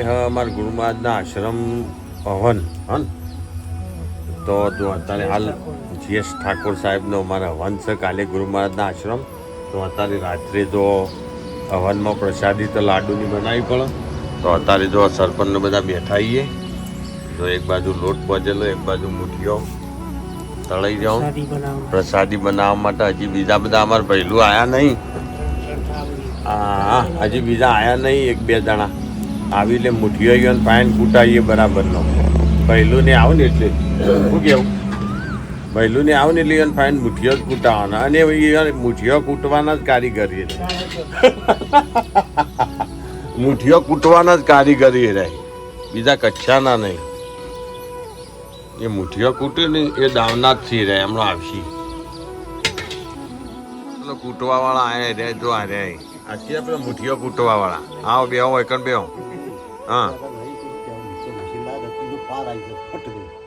અમારા ગુરુ મહારાજના આશ્રમ હવન હન તો જો અત્યારે હાલ જીએસ ઠાકોર સાહેબનો અમારા હવન છે કાલે ગુરુ મહારાજના આશ્રમ તો અત્યારે રાત્રે જો હવનમાં પ્રસાદી તો લાડુની બનાવી પડે તો અત્યારે જો સરપંચને બધા બેઠા આવીએ તો એક બાજુ લોટ પજેલો એક બાજુ મુઠીઓ તળાઈ જાઉં પ્રસાદી બનાવવા માટે હજી બીજા બધા અમારા પહેલું આવ્યા નહીં હા હજી બીજા આવ્યા નહીં એક બે જણા આવી એટલે મુઠીઓ ગયો પાયન કૂટાવીએ બરાબરનો પહેલું ને આવું ને એટલે શું કેવું પહેલું ને આવું ને એટલે ફાઇન મુઠીઓ જ કૂટાવાના અને મુઠીઓ કૂટવાના જ કારીગરી મુઠીઓ કૂટવાના જ કારીગરી રહે બીજા કચ્છાના નહીં એ મુઠીઓ કૂટે ને એ દાવના જ થી રહે એમનો આવશી કૂટવા વાળા આયા રે જો આ રે આથી આપણે મુઠીઓ કૂટવા વાળા આવો બે હોય કણ બે હા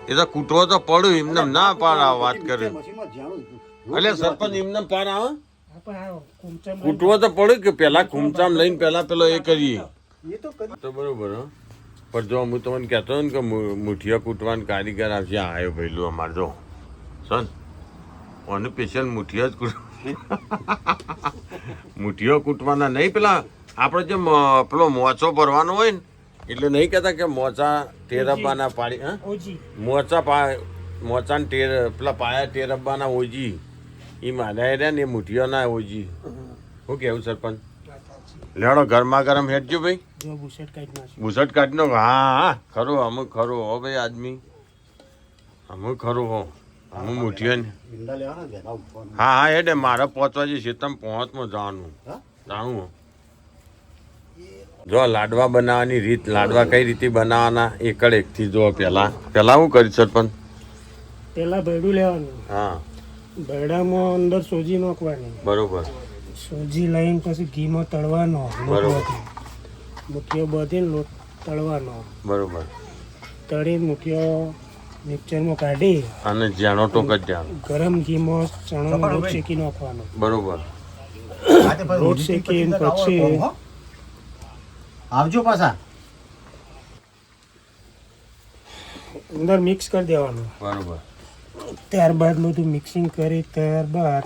એ તો કૂટવો તો પડ્યું એમને ના પાર આવે વાત કરે એટલે સરપંચ એમને પાર આવે કૂટવો તો પડ્યું કે પેલા ખૂમચામ લઈને પેલા પેલો એ કરીએ તો બરોબર પણ જો હું તમને કહેતો ને કે મુઠીઓ કૂટવાનો કારીગર આવશે આવ્યો પહેલું અમારે જો સન અને સ્પેશિયલ મુઠીઓ જ મુઠીઓ કૂટવાના નહીં પેલા આપણે જે પેલો મોચો ભરવાનો હોય ને એટલે નહીં કહેતા કે મોચા ટેરબાના પાડી હા મોચાને પેલા પાયા ટેરબાના ઓજી એ મારા રહ્યા ને એ મુઠીઓના ઓજી શું કેવું સરપંચ લેડો ગરમા ગરમ હેઠજો ભાઈ બુસટ કાઢી નો હા ખરું અમુક ખરું હો ભાઈ આદમી અમુક ખરું હો અમુક મુઠીઓ ને હા હેડે મારે પહોંચવા જઈશ તમે પહોંચમાં જવાનું જાણું જો લાડવા બનાવવાની રીત લાડવા કઈ રીતે બનાવવાના એકડ એકથી જો પેલા શું કરી સરપંચ પેલા ભેડું લેવાનું હા ભેડામાં અંદર સોજી નાખવાની બરોબર સોજી લઈને પછી ઘીમાં તળવાનો બરોબર મુઠીઓ બધીને લોટ તળવાનો બરોબર તળી મુઠીઓ મિક્સરમાં કાઢી અને જાણો ટોક જ જાણો ગરમ ઘીમાં ચણાનો લોટ શેકી નાખવાનો બરોબર લોટ શેકીને પછી આવજો પાછા અંદર મિક્સ કરી દેવાનું બરોબર ત્યારબાદ બધું મિક્સિંગ કરી ત્યારબાદ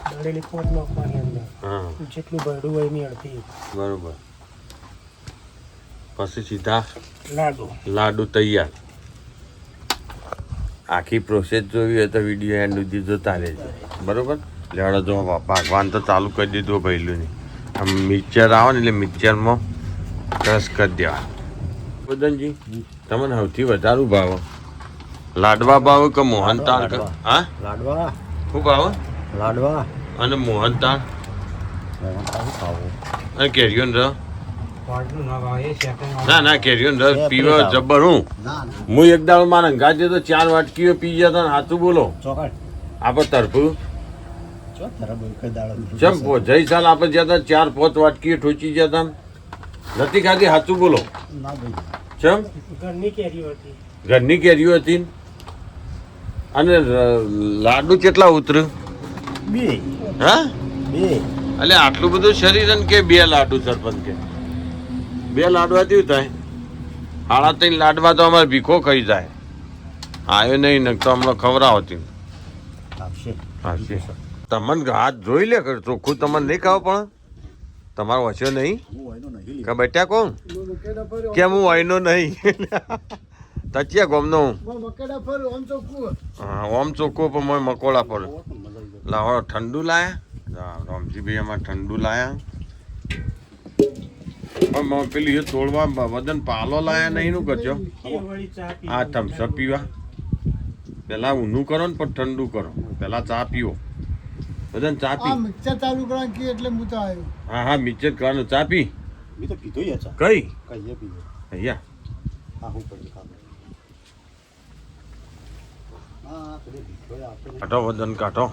દળેલી ખોટ નાખવાની અંદર હા જેટલું ભરડું હોય એની અડધી બરોબર પછી સીધા લાડુ તૈયાર આખી પ્રોસેસ જોવી હોય તો વિડીયો એન્ડ સુધી જોતા રહેજો બરોબર લેડો જો ભગવાન તો ચાલુ કરી દીધું પહેલું નહીં આમ મિક્સર આવે ને એટલે મિક્સરમાં ક્રશ કરી દેવા બદનજી તમને સૌથી વધારે ભાવ લાડવા ભાવ કે મોહનતાળ હા લાડવા શું ભાવ લાડવા અને મોહનતાળ અને કેરીઓન રસ ના કેરીઓન રસ પીવો જબ્બર હું એક દાડો મારા અંગાજે તો 4 વાટકીઓ પી ગયા હતા હાથું બોલો આપણે તરફું ચમ જઈ સાલ આપણે જ્યાં હતા 4-5 વાટકીઓ ઠોચી ગયા હતા નથી ખાધી હાથું બોલો ચમ ઘરની કેરીઓ હતી અને લાડુ કેટલા ઉતર્યું 2 હા 2 એટલે આટલું બધું શરીર કે 2 લાડુ સરપંચ કે 2 લાડવા થયું થાય 3.5 લાડવા તો અમારે ભીખો ખાઈ જાય આવ્યો નહીં ને તો હમણાં ખવડાવતી આવશે તમને હાથ જોઈ લે ચોખ્ખું તમને નહીં ખાવ પણ તમારો વચ્યો નહીં કે બેટા કોણ કેમ હું વાયનો નહીં તચિયા ગોમનો હા ઓમ ચોખ્ખું પણ મોય મકોડા પર લાવો ઠંડુ લાયા રામજીભાઈ અમારે ઠંડુ લાયા પણ પેલું એ તોડવા વદન પાલો લાયા નહીં નું કરજો હા થમ્સઅપ પીવા પેલા ઊનું કરો ને પણ ઠંડુ કરો પેલા ચા પીવો બધાને ચા પી મિક્સર ચાલુ કરવાનું કે એટલે હું તો આવ્યો હા મિક્સર કરવાનું ચા પી મી તો પીધો યા ચા કઈ કઈએ પીધો અહીંયા હા હું પડી ખાતો હા તો પીધો આપણે કાઢો વજન કાઢો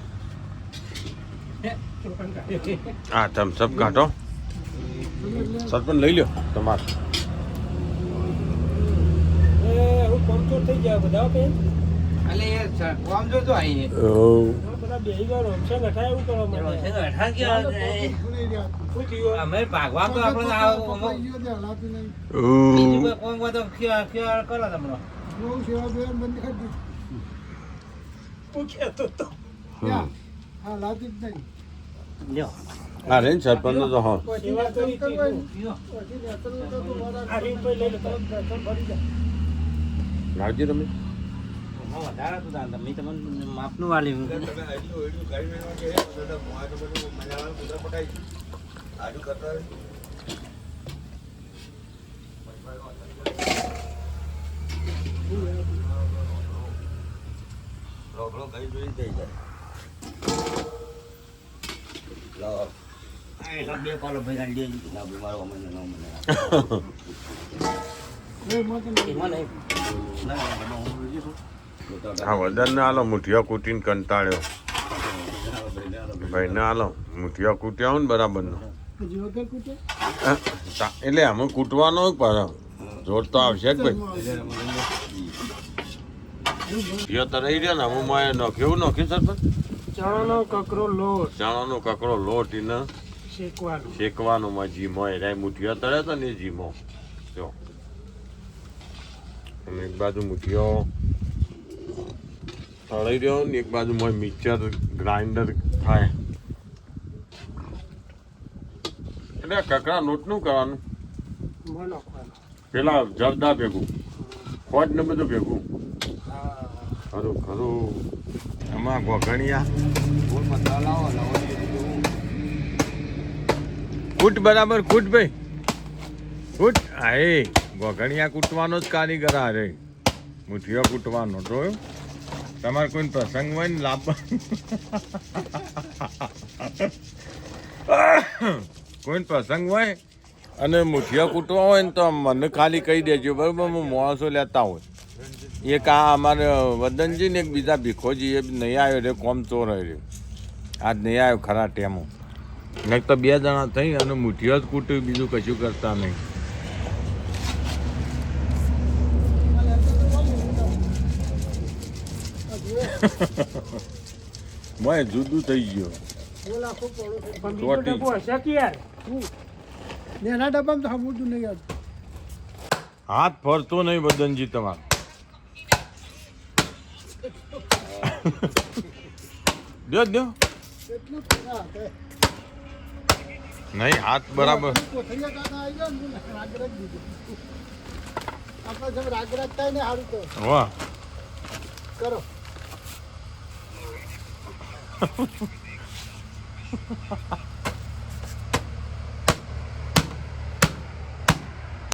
હા થમ્સઅપ કાઢો સરપંચ લઈ લ્યો તમારે થઈ જાય બધા પેલા બેહી ગયો રમશે ગઠા એવું કરવા માંડે. ભૂલી ગયા. શું થયું? અમે ભાગવા તો આપણે કપાઈ ગયો તે હલાતું નહીં. બીજું કોઈ કોમ હોય તો ખ્યાલ કરો તમને. બહુ સેવા બેવા બંધ કરી દીધી. હું કહેતો તો. ત્યાં હલાતું જ નહીં. લ્યો હા રે સરપંચ તો હા સેવા કરી હતી હું. પીઓ. પછી નેતરનું તો તું મારા આ રીંગ પર લઈ લે, તરત દર્શન ભરી જાય. લાવજી તમે હા, વધારે હતું તાન તમે તમને માપનું વાલ્યું. બે પાલો ભેગા લઈ મારો અમને ન મને એ મત નહીં. એમાં નહીં. હા વદનને હાલો મુઠિયા કૂટીને કંટાળ્યો ભાઈને હાલો મુઠિયા કૂટ્યા હોય ને બરાબરનો પછી વગર કૂટે? એટલે અમે કૂટવાનો પર જોર તો આવશે જ ભાઈ મુઠિયો તો રહી રહ્યો ને અમે માં કેવું નાખ્યું સરપંચ ચણાનો કકરો લોટ ચણાનો કકડો લોટ એને શેકવાનો. શેકવાનો માં જીમો એ મુઠિયો તળે તો ને જીમો જો અને એક બાજુ મુઠિયો તળાઈ રહ્યો ને એક બાજુ માં મિક્સર ગ્રાઇન્ડર થાય એટલે કકડા લોટનું કરવાનું મોં નાખવાનો. પેલા જરદા ભેગું ખોટ ને બધું ભેગું હા. ખરું ખરું આમાં ગોઘણિયા કૂટ બરાબર કૂટ ભાઈ કૂટ હા એ ગોઘણિયા કૂટવાનો જ કારીગર આ રે મુઠિયો કૂટવાનો જોયો તમારે કોઈ પ્રસંગ હોય ને લાભ કોઈ પ્રસંગ હોય અને મુઠિયા કૂટવા હોય ને તો મને ખાલી કહી દેજો બરાબર હું માણસો લેતા હોય એક આ અમારે વદનજી ને એક બીજા ભીખોજી એ નહીં આવ્યો રે કોમ ચોર રે આજ નહીં આવ્યો ખરા ટેમો નહીં તો 2 જણા થઈ અને મુઠિયો જ કૂટ્યું બીજું કશું કરતા નહીં મોય જુદું થઈ ગયો બોલ આખું પડું છે. પણ બીજો ચોટી. ડબ્બો હશે કે યાર? નેના ડબ્બામાં તો સમજતું નહીં યાર. હાથ ફરતો નહીં વદનજી તમારો દો દો એટલું જ ના તે. નહીં હાથ બરાબર કોથળીયા કાકા આવી ગયા ને રાગરાજ દીધું. આપણે જેમ રાગરાજ થાય ને સારું તો વાહ કરો.